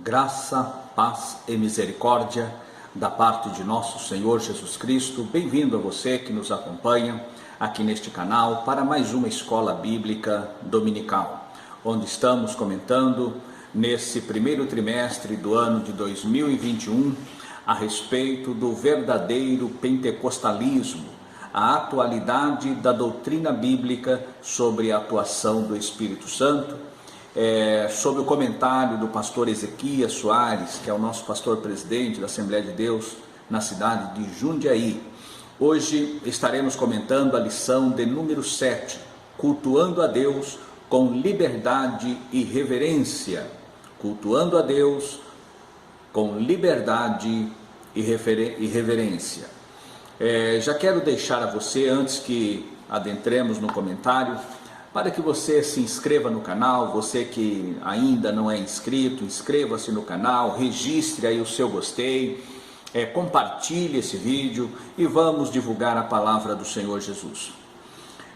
Graça, paz e misericórdia da parte de nosso Senhor Jesus Cristo. Bem-vindo a você que nos acompanha aqui neste canal para mais uma escola bíblica dominical, onde estamos comentando nesse primeiro trimestre do ano de 2021 a respeito do verdadeiro pentecostalismo, a atualidade da doutrina bíblica sobre a atuação do Espírito Santo, sobre o comentário do pastor Ezequias Soares, que é o nosso pastor presidente da Assembleia de Deus na cidade de Jundiaí. Hoje estaremos comentando a lição de número 7, cultuando a Deus com liberdade e reverência. Cultuando a Deus com liberdade e reverência. Já quero deixar a você, antes que adentremos no comentário, para que você se inscreva no canal. Você que ainda não é inscrito, inscreva-se no canal, registre aí o seu gostei, compartilhe esse vídeo e vamos divulgar a palavra do Senhor Jesus.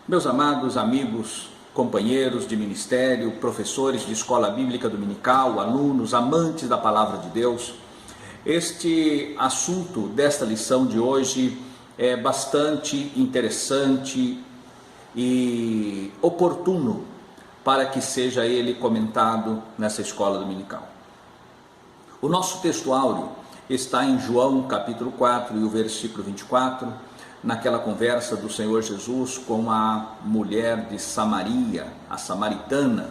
Meus amados amigos, companheiros de ministério, professores de escola bíblica dominical, alunos, amantes da palavra de Deus, este assunto desta lição de hoje é bastante interessante e oportuno para que seja ele comentado nessa escola dominical. O nosso texto áureo está em João capítulo 4 e o versículo 24, naquela conversa do Senhor Jesus com a mulher de Samaria, a samaritana,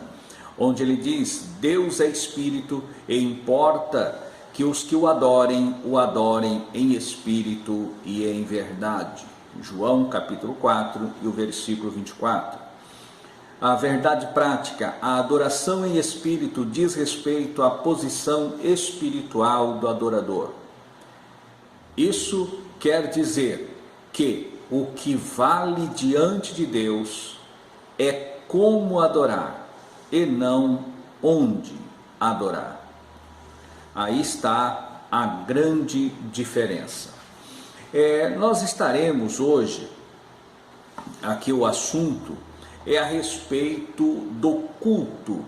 onde ele diz: Deus é espírito e importa que os que o adorem em espírito e em verdade. João capítulo 4 e o versículo 24. A verdade prática, a adoração em espírito diz respeito à posição espiritual do adorador. Isso quer dizer que o que vale diante de Deus é como adorar e não onde adorar. Aí está a grande diferença. Nós estaremos hoje, aqui o assunto é a respeito do culto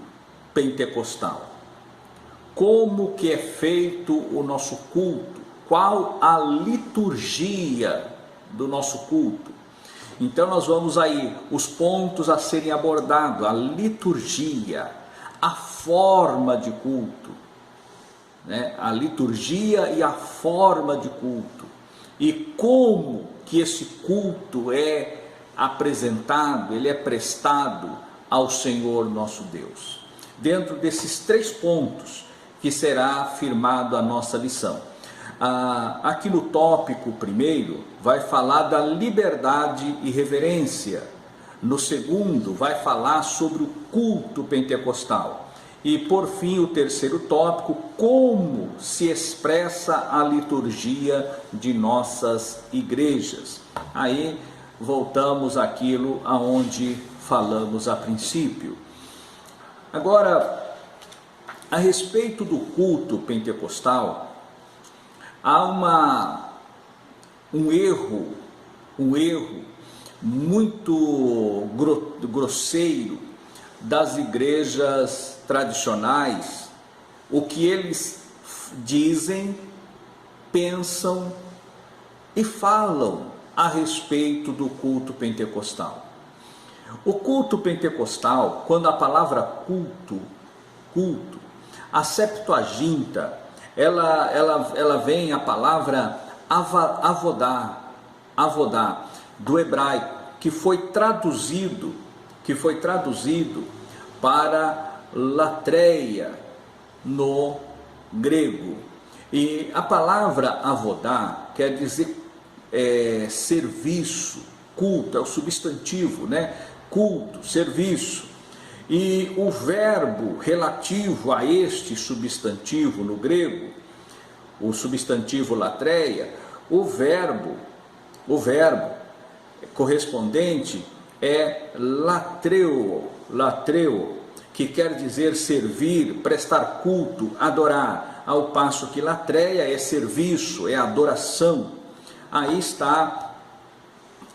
pentecostal. Como que é feito o nosso culto? Qual a liturgia do nosso culto? Então nós vamos aí, os pontos a serem abordados, a liturgia, a forma de culto, a liturgia e a forma de culto. E como que esse culto é apresentado, ele é prestado ao Senhor nosso Deus. Dentro desses 3 pontos que será afirmado a nossa lição. Aqui no tópico primeiro vai falar da liberdade e reverência. No segundo vai falar sobre o culto pentecostal. E por fim o terceiro tópico, como se expressa a liturgia de nossas igrejas. Aí voltamos àquilo aonde falamos a princípio. Agora, a respeito do culto pentecostal, há um erro muito grosseiro das igrejas tradicionais, o que eles dizem, pensam e falam a respeito do culto pentecostal. O culto pentecostal, quando a palavra culto, a Septuaginta, ela vem a palavra avodá, do hebraico, que foi traduzido para latreia no grego. E a palavra avodá quer dizer serviço, culto, é o substantivo, culto, serviço. E o verbo relativo a este substantivo no grego, o substantivo latreia, o verbo correspondente é latreo, que quer dizer servir, prestar culto, adorar, ao passo que latreia é serviço, é adoração. Aí está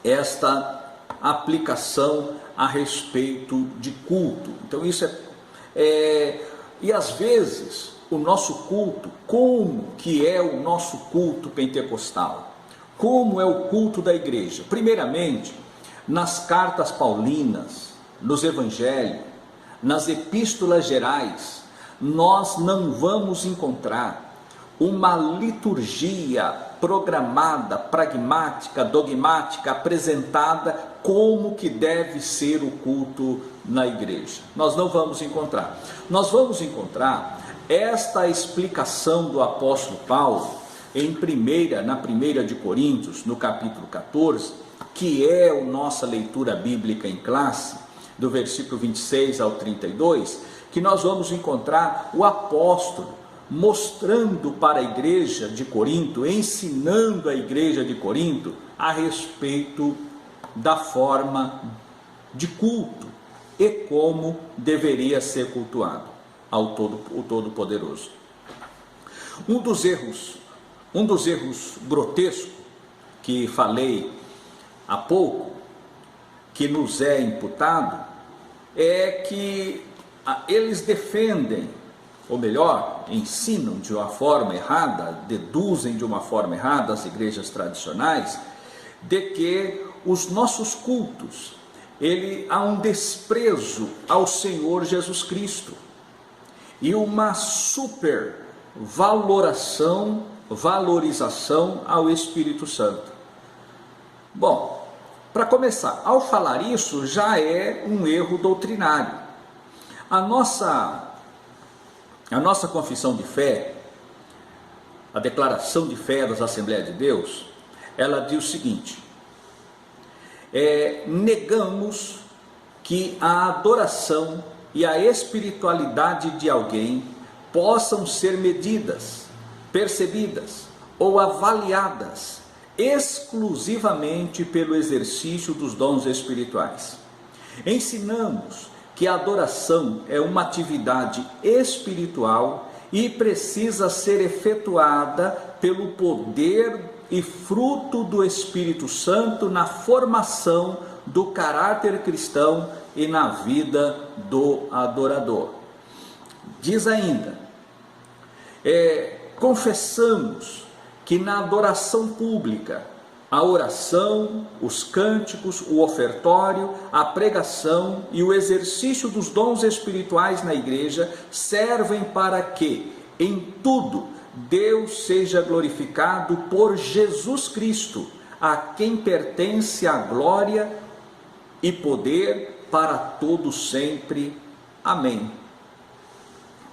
esta aplicação a respeito de culto. Então isso e às vezes o nosso culto, como que é o nosso culto pentecostal, como é o culto da igreja. Primeiramente, nas cartas paulinas, nos evangelhos, nas epístolas gerais, nós não vamos encontrar uma liturgia programada, pragmática, dogmática, apresentada como que deve ser o culto na igreja. Nós não vamos encontrar. Nós vamos encontrar esta explicação do apóstolo Paulo na primeira de Coríntios, no capítulo 14, que é a nossa leitura bíblica em classe, do versículo 26 ao 32, que nós vamos encontrar o apóstolo mostrando para a igreja de Corinto, ensinando a igreja de Corinto a respeito da forma de culto e como deveria ser cultuado ao Todo-Poderoso. Um dos erros grotescos que falei há pouco, que nos é imputado, é que eles defendem, ou melhor, ensinam de uma forma errada, deduzem de uma forma errada as igrejas tradicionais, de que os nossos cultos, há um desprezo ao Senhor Jesus Cristo e uma valorização ao Espírito Santo. Bom, para começar, ao falar isso já é um erro doutrinário. A nossa confissão de fé, a declaração de fé das Assembleias de Deus, ela diz o seguinte: negamos que a adoração e a espiritualidade de alguém possam ser medidas, percebidas ou avaliadas exclusivamente pelo exercício dos dons espirituais. Ensinamos que a adoração é uma atividade espiritual e precisa ser efetuada pelo poder e fruto do Espírito Santo na formação do caráter cristão e na vida do adorador. Diz ainda, confessamos que na adoração pública, a oração, os cânticos, o ofertório, a pregação e o exercício dos dons espirituais na igreja servem para que, em tudo, Deus seja glorificado por Jesus Cristo, a quem pertence a glória e poder para todos sempre. Amém.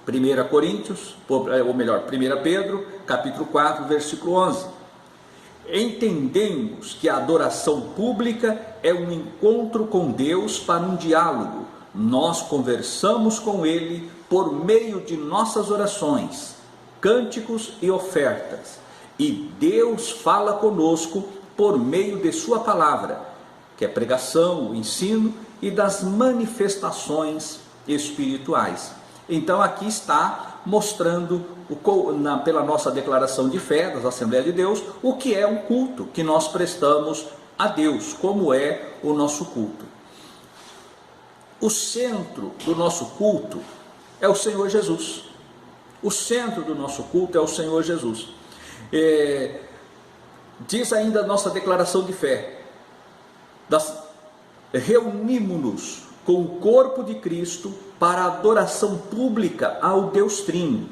1 Coríntios, ou melhor, 1 Pedro, capítulo 4, versículo 11. Entendemos que a adoração pública é um encontro com Deus para um diálogo. Nós conversamos com Ele por meio de nossas orações, cânticos e ofertas. E Deus fala conosco por meio de sua palavra, que é pregação, o ensino e das manifestações espirituais. Então aqui está mostrando, pela nossa declaração de fé das Assembleias de Deus, o que é um culto que nós prestamos a Deus, como é o nosso culto. O centro do nosso culto é o Senhor Jesus. O centro do nosso culto é o Senhor Jesus. Diz ainda a nossa declaração de fé, reunimos-nos com o corpo de Cristo para a adoração pública ao Deus Trino.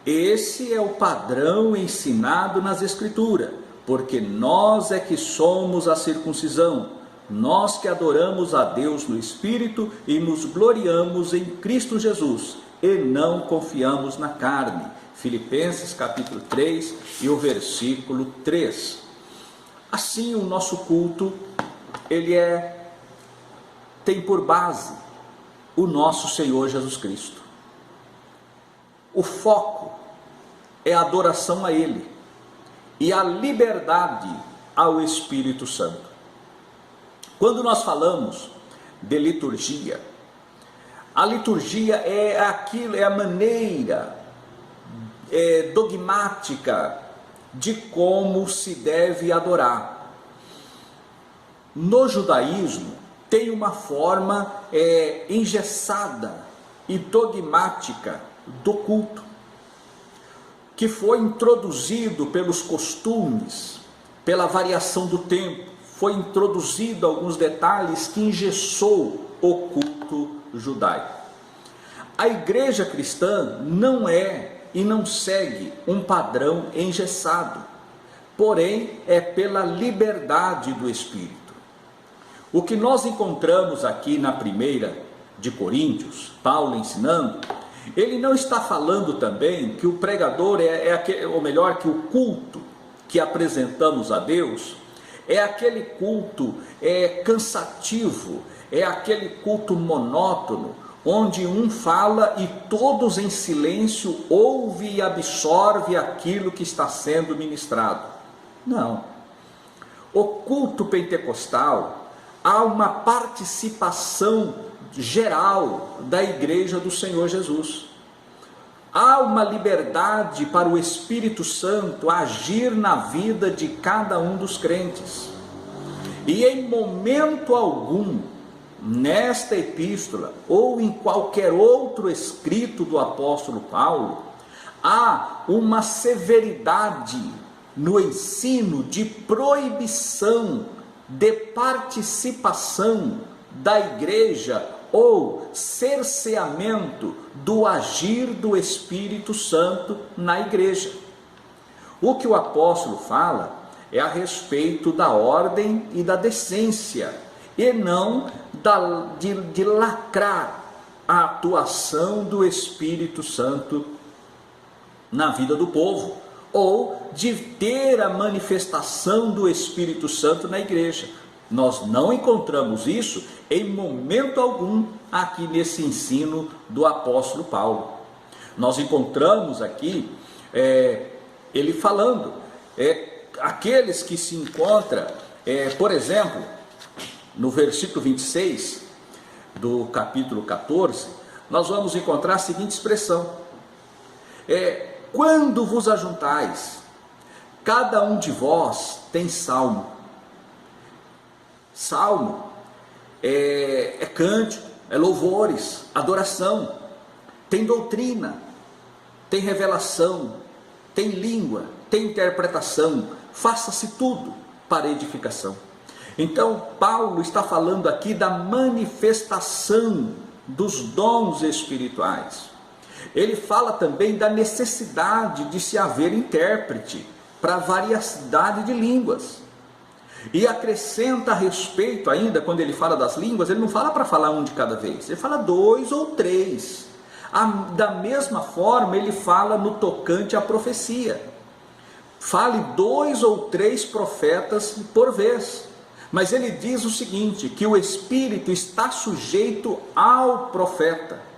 Esse é o padrão ensinado nas Escrituras, porque nós é que somos a circuncisão, nós que adoramos a Deus no Espírito e nos gloriamos em Cristo Jesus, e não confiamos na carne. Filipenses capítulo 3 e o versículo 3. Assim o nosso culto, ele tem por base o nosso Senhor Jesus Cristo. O foco é a adoração a Ele e a liberdade ao Espírito Santo. Quando nós falamos de liturgia, a liturgia é a maneira dogmática de como se deve adorar. No judaísmo, tem uma forma engessada e dogmática do culto, que foi introduzido pelos costumes, pela variação do tempo, foi introduzido alguns detalhes que engessou o culto judaico. A igreja cristã não é e não segue um padrão engessado, porém é pela liberdade do Espírito. O que nós encontramos aqui na 1 de Coríntios, Paulo ensinando, ele não está falando também que o pregador ou melhor, que o culto que apresentamos a Deus é aquele culto cansativo, é aquele culto monótono, onde um fala e todos em silêncio ouvem e absorvem aquilo que está sendo ministrado. Não. O culto pentecostal, há uma participação geral da igreja do Senhor Jesus. Há uma liberdade para o Espírito Santo agir na vida de cada um dos crentes. E em momento algum, nesta epístola ou em qualquer outro escrito do apóstolo Paulo, há uma severidade no ensino de proibição de participação da igreja ou cerceamento do agir do Espírito Santo na igreja. O que o apóstolo fala é a respeito da ordem e da decência, e não de lacrar a atuação do Espírito Santo na vida do povo, ou de ter a manifestação do Espírito Santo na igreja. Nós não encontramos isso em momento algum aqui nesse ensino do apóstolo Paulo. Nós encontramos aqui ele falando, aqueles que se encontram, por exemplo, no versículo 26 do capítulo 14, nós vamos encontrar a seguinte expressão: quando vos ajuntais, cada um de vós tem salmo. Salmo é cântico, é louvores, adoração, tem doutrina, tem revelação, tem língua, tem interpretação, faça-se tudo para edificação. Então Paulo está falando aqui da manifestação dos dons espirituais. Ele fala também da necessidade de se haver intérprete para variedade de línguas. E acrescenta a respeito ainda, quando ele fala das línguas, ele não fala para falar um de cada vez, ele fala 2 ou 3. Da mesma forma ele fala no tocante à profecia. Fale 2 ou 3 profetas por vez. Mas ele diz o seguinte, que o Espírito está sujeito ao profeta.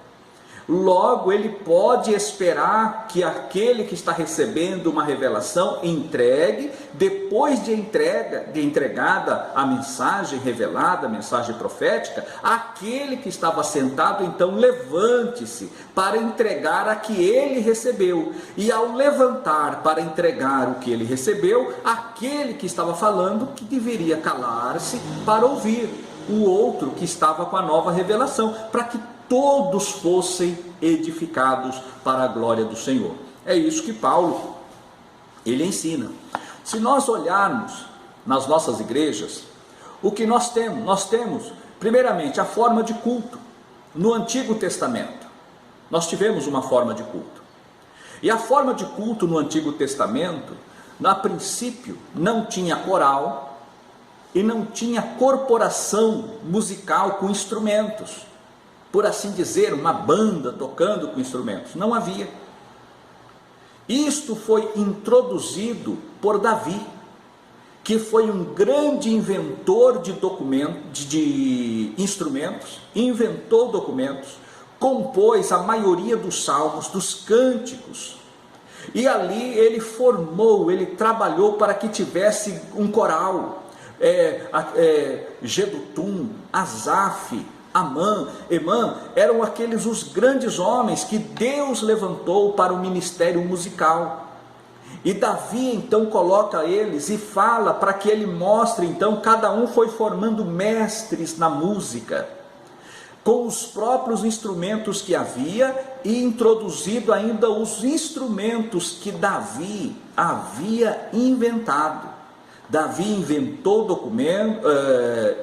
Logo, ele pode esperar que aquele que está recebendo uma revelação entregue, depois de entregada a mensagem revelada, a mensagem profética, aquele que estava sentado, então, levante-se para entregar a que ele recebeu. E ao levantar para entregar o que ele recebeu, aquele que estava falando, que deveria calar-se para ouvir o outro que estava com a nova revelação, para que todos fossem edificados para a glória do Senhor. É isso que Paulo, ele ensina. Se nós olharmos nas nossas igrejas, o que nós temos primeiramente a forma de culto. No Antigo Testamento, nós tivemos uma forma de culto. E a forma de culto no Antigo Testamento, a princípio, não tinha coral e não tinha corporação musical com instrumentos. Por assim dizer, uma banda tocando com instrumentos. Não havia. Isto foi introduzido por Davi, que foi um grande inventor de instrumentos, inventou documentos, compôs a maioria dos salmos, dos cânticos, e ali ele trabalhou para que tivesse um coral, Gedutum, Asaf, Emã, eram aqueles os grandes homens que Deus levantou para o ministério musical. E Davi então coloca eles e fala para que ele mostre, então cada um foi formando mestres na música. com os próprios instrumentos que havia e introduzido ainda os instrumentos que Davi havia inventado. Davi inventou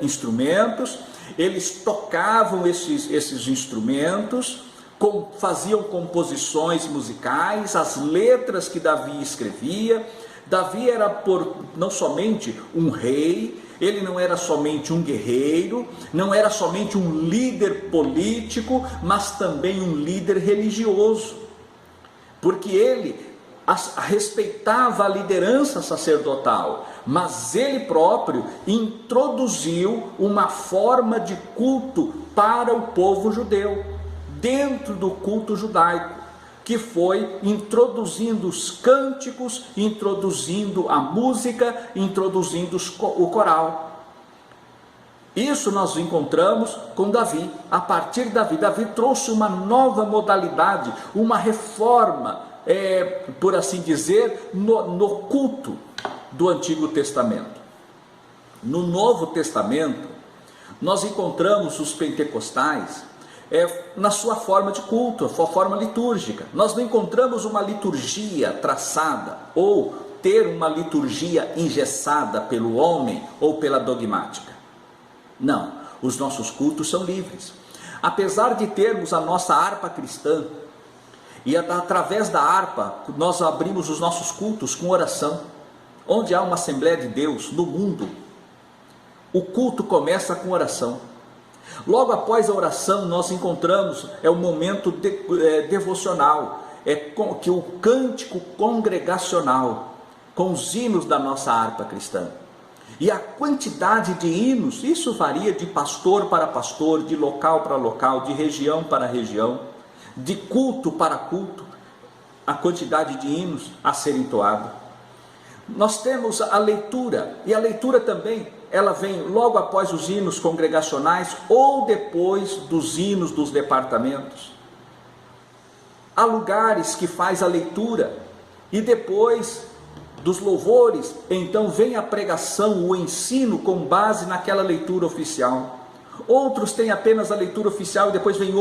instrumentos, eles tocavam esses instrumentos, faziam composições musicais, as letras que Davi escrevia. Davi era não somente um rei, ele não era somente um guerreiro, não era somente um líder político, mas também um líder religioso, porque ele respeitava a liderança sacerdotal, mas ele próprio introduziu uma forma de culto para o povo judeu, dentro do culto judaico, que foi introduzindo os cânticos, introduzindo a música, introduzindo o coral. Isso nós encontramos com Davi. A partir de Davi trouxe uma nova modalidade, uma reforma, por assim dizer, no culto do Antigo Testamento. No Novo Testamento, nós encontramos os pentecostais na sua forma de culto, a sua forma litúrgica. Nós não encontramos uma liturgia traçada ou ter uma liturgia engessada pelo homem ou pela dogmática. Não, os nossos cultos são livres. Apesar de termos a nossa harpa cristã, e através da harpa nós abrimos os nossos cultos com oração. Onde há uma Assembleia de Deus no mundo, o culto começa com oração. Logo após a oração nós encontramos o momento devocional, que o cântico congregacional, com os hinos da nossa harpa cristã. E a quantidade de hinos, isso varia de pastor para pastor, de local para local, de região para região, de culto para culto, a quantidade de hinos a ser entoado. Nós temos a leitura, e a leitura também, ela vem logo após os hinos congregacionais ou depois dos hinos dos departamentos. Há lugares que faz a leitura e depois dos louvores, então vem a pregação, o ensino com base naquela leitura oficial. Outros têm apenas a leitura oficial e depois vem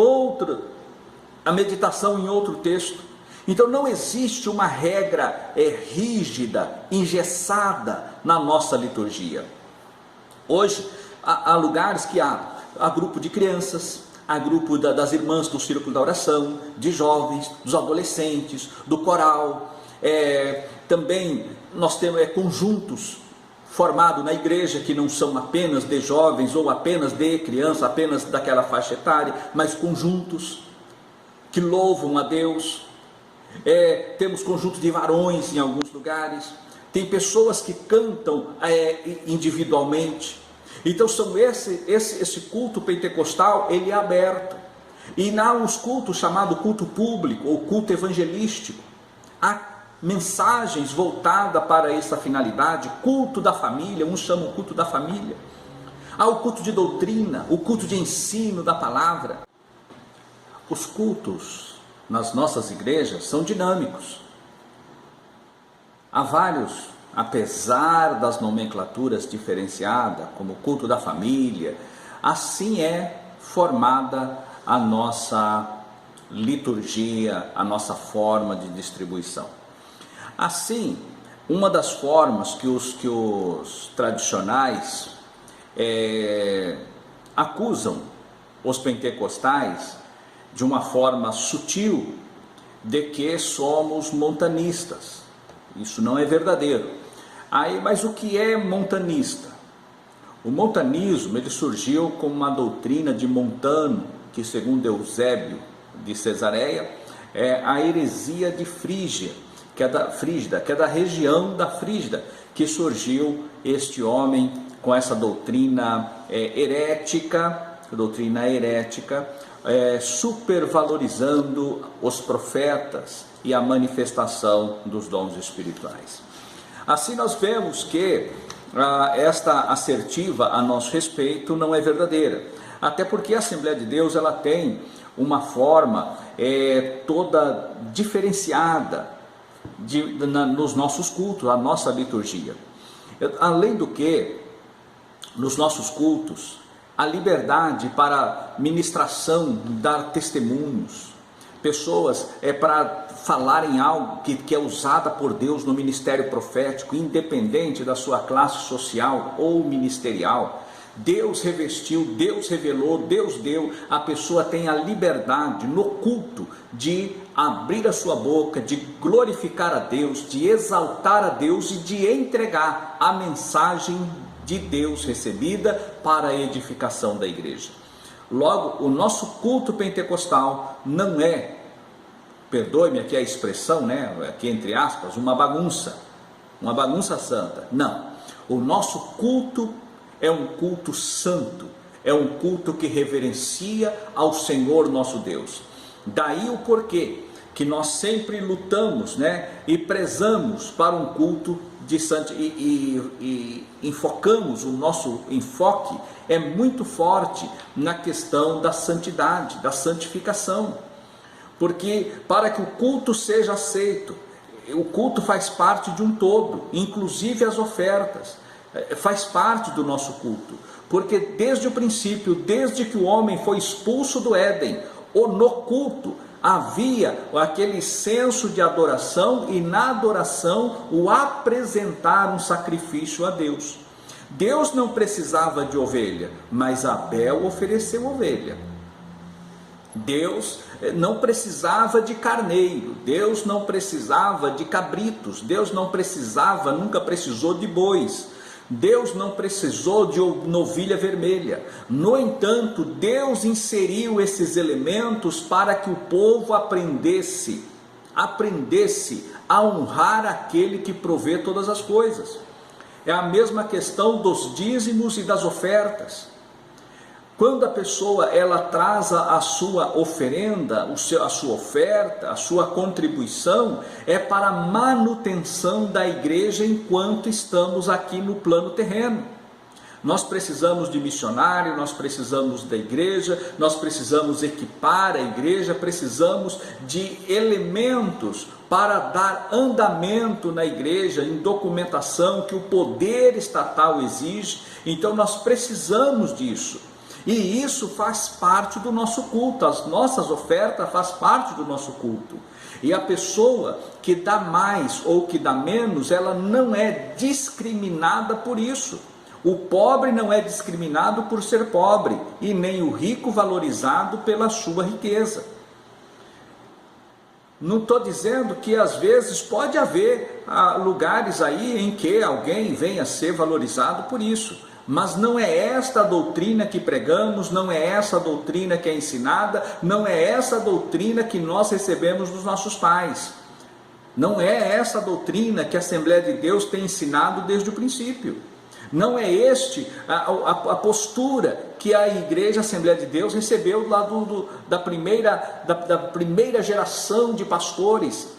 a meditação em outro texto. Então não existe uma regra rígida, engessada na nossa liturgia. Hoje há lugares que há grupo de crianças, há grupo das irmãs do círculo da oração, de jovens, dos adolescentes, do coral. Também nós temos conjuntos formados na igreja que não são apenas de jovens ou apenas de crianças, apenas daquela faixa etária, mas conjuntos que louvam a Deus. Temos conjunto de varões em alguns lugares, tem pessoas que cantam individualmente. Então esse culto pentecostal, ele é aberto. E há uns cultos chamados culto público ou culto evangelístico. Há mensagens voltadas para essa finalidade, culto da família, uns chamam culto da família. Há o culto de doutrina, o culto de ensino da palavra. Os cultos nas nossas igrejas são dinâmicos. Há vários, apesar das nomenclaturas diferenciadas, como o culto da família, assim é formada a nossa liturgia, a nossa forma de distribuição. Assim, uma das formas que os tradicionais acusam os pentecostais de uma forma sutil de que somos montanistas. Isso não é verdadeiro. Mas o que é montanista? O montanismo, ele surgiu como uma doutrina de Montano, que segundo Eusébio de Cesareia, é a heresia de Frígia, que é da região da Frígida, que surgiu este homem com essa doutrina herética, supervalorizando os profetas e a manifestação dos dons espirituais. Assim nós vemos que esta assertiva a nosso respeito não é verdadeira, até porque a Assembleia de Deus ela tem uma forma toda diferenciada nos nossos cultos, a nossa liturgia. Além do que, nos nossos cultos, a liberdade para ministração, dar testemunhos, pessoas para falarem algo que é usada por Deus no ministério profético, independente da sua classe social ou ministerial. Deus revestiu, Deus revelou, Deus deu, a pessoa tem a liberdade no culto de abrir a sua boca, de glorificar a Deus, de exaltar a Deus e de entregar a mensagem de Deus recebida para a edificação da igreja. Logo, o nosso culto pentecostal não é, perdoe-me aqui a expressão, aqui entre aspas, uma bagunça santa. Não, o nosso culto é um culto santo, é um culto que reverencia ao Senhor nosso Deus. Daí o porquê que nós sempre lutamos, e prezamos para um culto de santidade, e enfocamos, o nosso enfoque é muito forte na questão da santidade, da santificação, porque para que o culto seja aceito, o culto faz parte de um todo, inclusive as ofertas, faz parte do nosso culto, porque desde o princípio, desde que o homem foi expulso do Éden, no culto havia aquele senso de adoração, e na adoração o apresentar um sacrifício a Deus. Deus não precisava de ovelha, mas Abel ofereceu ovelha. Deus não precisava de carneiro, Deus não precisava de cabritos, Deus não precisava, nunca precisou de bois, Deus não precisou de novilha vermelha. No entanto, Deus inseriu esses elementos para que o povo aprendesse a honrar aquele que provê todas as coisas. É a mesma questão dos dízimos e das ofertas. Quando a pessoa traz a sua oferenda, a sua oferta, a sua contribuição, é para a manutenção da igreja enquanto estamos aqui no plano terreno. Nós precisamos de missionário, nós precisamos da igreja, nós precisamos equipar a igreja, precisamos de elementos para dar andamento na igreja, em documentação que o poder estatal exige. Então nós precisamos disso. E isso faz parte do nosso culto, as nossas ofertas fazem parte do nosso culto. E a pessoa que dá mais ou que dá menos, ela não é discriminada por isso. O pobre não é discriminado por ser pobre, e nem o rico valorizado pela sua riqueza. Não estou dizendo que às vezes pode haver lugares aí em que alguém venha a ser valorizado por isso. Mas não é esta a doutrina que pregamos, não é essa a doutrina que é ensinada, não é essa a doutrina que nós recebemos dos nossos pais. Não é essa a doutrina que a Assembleia de Deus tem ensinado desde o princípio. Não é a postura que a Igreja Assembleia de Deus recebeu lá da primeira geração de pastores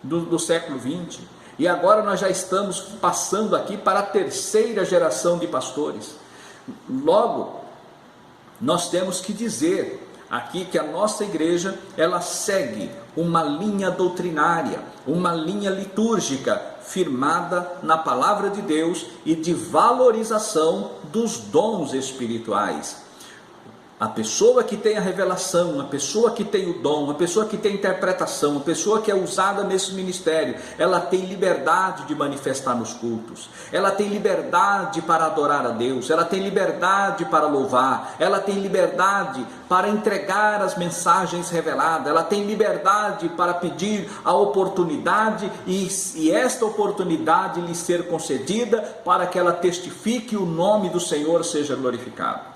do século XX. E agora nós já estamos passando aqui para a terceira geração de pastores. Logo, nós temos que dizer aqui que a nossa igreja, ela segue uma linha doutrinária, uma linha litúrgica, firmada na palavra de Deus e de valorização dos dons espirituais. A pessoa que tem a revelação, a pessoa que tem o dom, a pessoa que tem a interpretação, a pessoa que é usada nesse ministério, ela tem liberdade de manifestar nos cultos, ela tem liberdade para adorar a Deus, ela tem liberdade para louvar, ela tem liberdade para entregar as mensagens reveladas, ela tem liberdade para pedir a oportunidade e esta oportunidade lhe ser concedida para que ela testifique o nome do Senhor seja glorificado.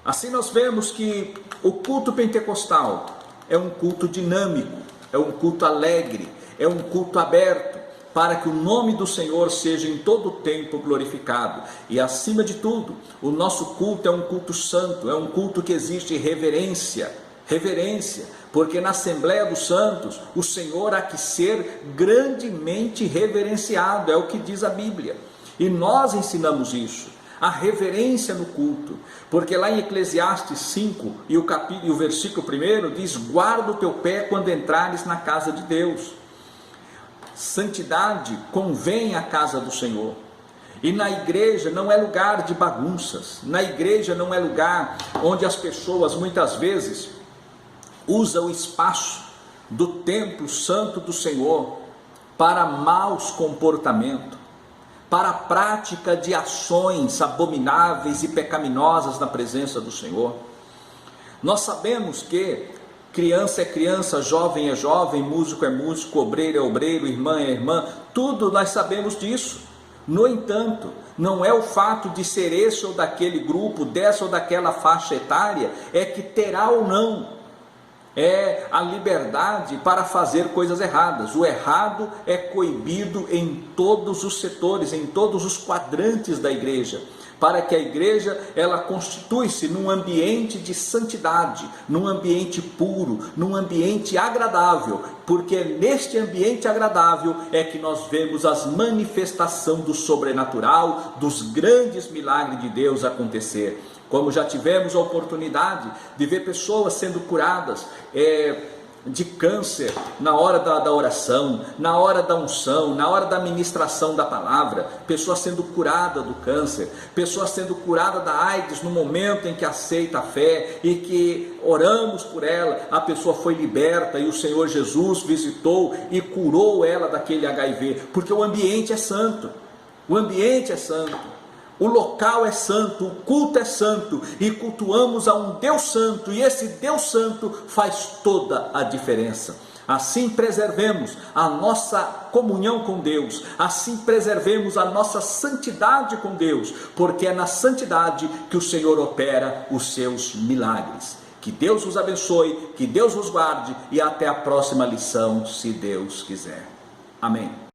Assim nós vemos que o culto pentecostal é um culto dinâmico, é um culto alegre, é um culto aberto, para que o nome do Senhor seja em todo o tempo glorificado. E acima de tudo, o nosso culto é um culto santo, é um culto que existe reverência, porque na Assembleia dos Santos, o Senhor há que ser grandemente reverenciado, é o que diz a Bíblia. E nós ensinamos isso. A reverência no culto, porque lá em Eclesiastes 5 e o versículo 1 diz: guarda o teu pé quando entrares na casa de Deus. Santidade convém à casa do Senhor, E na igreja não é lugar de bagunças, na igreja não é lugar onde as pessoas muitas vezes usam o espaço do templo santo do Senhor para maus comportamentos, para a prática de ações abomináveis e pecaminosas na presença do Senhor. Nós sabemos que criança é criança, jovem é jovem, músico é músico, obreiro é obreiro, irmã é irmã, tudo nós sabemos disso. No entanto, não é o fato de ser esse ou daquele grupo, dessa ou daquela faixa etária, é que terá ou não a liberdade para fazer coisas erradas. O errado é coibido em todos os setores, em todos os quadrantes da igreja, para que a igreja ela constitui-se num ambiente de santidade, num ambiente puro, num ambiente agradável, porque neste ambiente agradável é que nós vemos as manifestações do sobrenatural, dos grandes milagres de Deus acontecer. Como já tivemos a oportunidade de ver pessoas sendo curadas de câncer na hora da oração, na hora da unção, na hora da ministração da palavra, pessoas sendo curadas do câncer, pessoas sendo curadas da AIDS no momento em que aceita a fé e que oramos por ela, a pessoa foi liberta e o Senhor Jesus visitou e curou ela daquele HIV, porque o ambiente é santo, o ambiente é santo. O local é santo, o culto é santo e cultuamos a um Deus santo, e esse Deus santo faz toda a diferença. Assim preservemos a nossa comunhão com Deus, assim preservemos a nossa santidade com Deus, porque é na santidade que o Senhor opera os seus milagres. Que Deus os abençoe, que Deus os guarde e até a próxima lição, se Deus quiser. Amém.